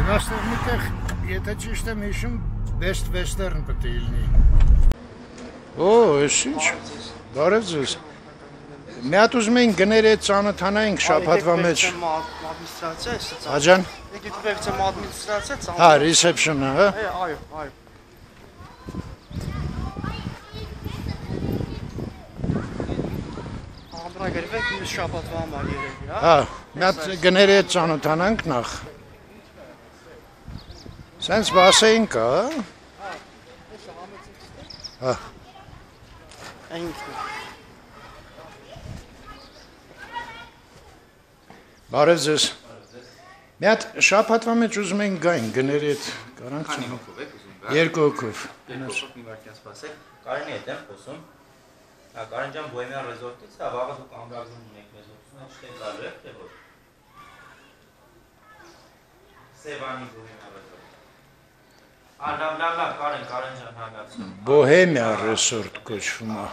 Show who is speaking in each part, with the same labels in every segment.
Speaker 1: Այստեղ միտեղ, եթե ճիշտ եմ հիշում, Best Western պետք է լինի։ Օ, էս ինչ։ Բարև ձեզ։ Մի հատ ուզում էինք գներ այդ ծանոթանայինք շաբաթվա մեջ։ Աջան։
Speaker 2: Եկեք վերցեմ ադմինիստրացիա, ծանոթ։
Speaker 1: Հա, reception-ը, հա։
Speaker 2: Այո, այո։ Ամրագրվեք ինձ շաբաթվա համար երևի, հա։
Speaker 1: Հա, մի հատ գներ այդ ծանոթանանք նախ։ Սենց բասեինք, հա։ Հա։
Speaker 2: Այնքն։
Speaker 1: Բարև ձեզ։ Մի հատ շաբաթվա մեջ ուզում ենք գային, գներ այդ կարանք
Speaker 3: Քանի հոգով եք ուզում գա։
Speaker 1: Երկու հոգով։
Speaker 3: Երկու հոգով մի վարքյան սպասեք։ Կարինի հետ եմ խոսում։ Հա, Կարին ջան Bohemian Resort-ից, հա, վաղը դուք ամրագրում ունեք մեզ օգնում, չտե գալու եք, թե ոչ։ Սևանի Bohemian Resort։ Լավ, Կարին ջան, հա, լավ։
Speaker 1: Bohemian Resort կոչվում է։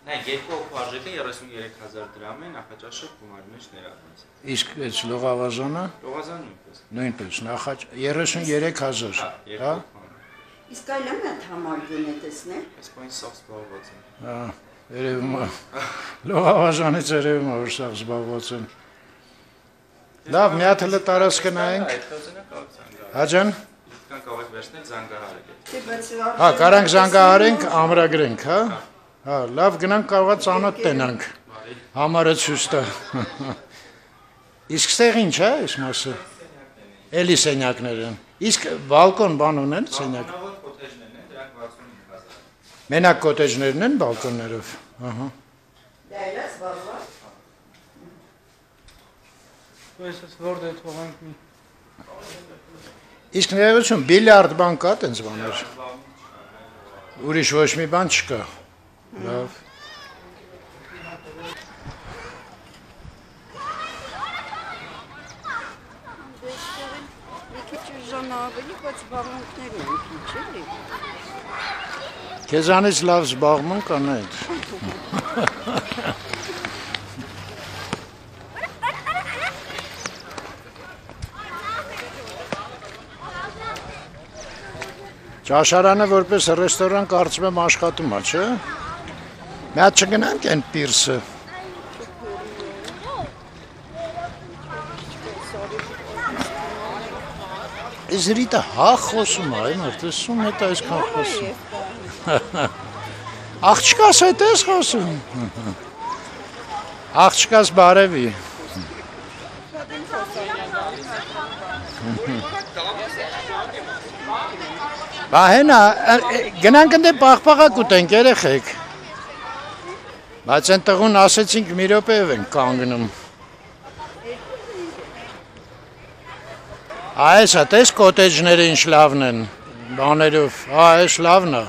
Speaker 3: Նայ, երկու հոգու արժեքը 33000 դրամ է, նախաճաշը գումարի մեջ ներառված։
Speaker 1: Իսկ այդ լողավազանը
Speaker 3: Լողազան նույնպես։
Speaker 1: նույնպես նախաճ 33000, հա։
Speaker 4: Իսկ այլ եմ այդ համար գնե տեսնել։
Speaker 3: Այս բանի սաղ զբաղված են։
Speaker 1: Հա, երևում է։ Լողավազանից երևում է, որ սաղ զբաղված են։ Լավ, մի հատ հələ տարած գնայինք։ Աջան։
Speaker 3: Կան կարող վերցնել զանգահարել։
Speaker 1: Հա, կարանք զանգահարենք, ամրագրենք, հա։ Հա, լավ, գնանք կարողա ծանոթ տենանք։ Համարը ցույց տա։ Իսկ ստեղ ինչ է այս մասը։ Էլի սենյակներ են։ Իսկ բալկոն բան ունեն սենյակ։ Մենակ կոտեջներն են բալկոններով։ Ահա։
Speaker 4: Դա էլ է զբաղված։
Speaker 2: Ես որտե թողանք մի։
Speaker 1: Իսկ ներողություն, բիլիարդ բան կա տենց բաներ։ Ուրիշ ոչ մի բան չկա։ Լավ։ Քեզանից լավ զբաղմունք անեդ։ Ճաշարանը որպես ռեստորան կարծում եմ աշխատում է, չէ՞։ Մի հատ չգնանք այն պիրսը։ Այս ռիտը հա խոսում է, այն արտեսում հետ այսքան խոսում։ Աղջկաս հետ ես խոսում։ Աղջկաս բարևի։ Բա հենա, գնանք ընդ պաղպաղակ ուտենք երեխեք։ Բայց այն տղուն ասեցինք մի րոպեով ենք կանգնում։ Այս հատես կոտեջները ինչ լավն են, բաներով, այս լավն է,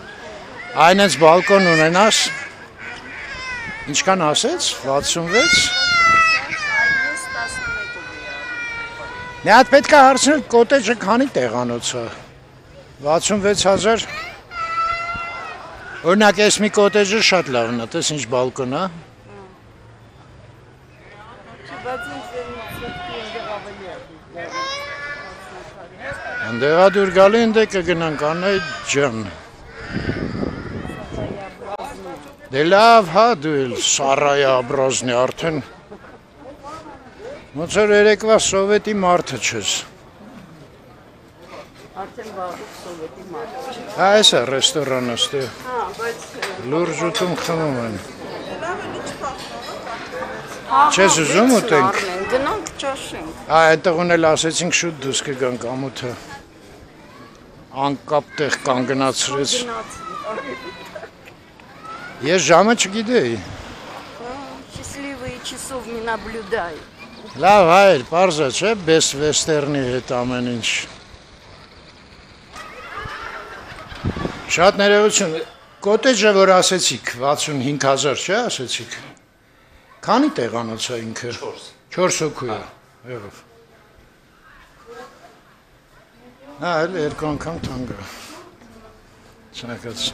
Speaker 1: այն ենց բալկոն ունենաս, ինչքան ասեց, 66, մի հատ պետք է հարցնել կոտեջը քանի տեղանոց է, 66000, օրինակ ես մի կոտեջը շատ լավն է, տես ինչ բալկոն է, Անդեղա դուր գալի ինդ է կգնանք անեի ջան։ Դե լավ հա դու էլ Սարայա աբրազնի արդեն։ Ոնց որ երեկվա սովետի մարդը չես։
Speaker 4: Արդեն վաղուց սովետի մարդ։
Speaker 1: Հա այս է ռեստորանը ստե։
Speaker 4: Հա, բայց
Speaker 1: Լուրջ ուտում խմում են։ Չես ուզում ուտենք։
Speaker 4: գնանք ճաշենք։
Speaker 1: Հա այդտեղուն էլ ասեցինք շուտ դուրս կգանք ամոթը։ Անկապ տեղ կանգնացրեց։ Ես ժամը չգիտեի։
Speaker 4: Счастливые часов не наблюдаю։
Speaker 1: Լավ հայր, պարզա չէ, Best Western-ի հետ ամեն ինչ։ Շատ ներողություն, կոտեջը որ ասեցիք, 65000 չէ ասեցիք։ Քանի տեղանոց է ինքը։ 4 հոգու է, եղավ։ Հա, էլ երկու անգամ թանկ է։ Չնակաց։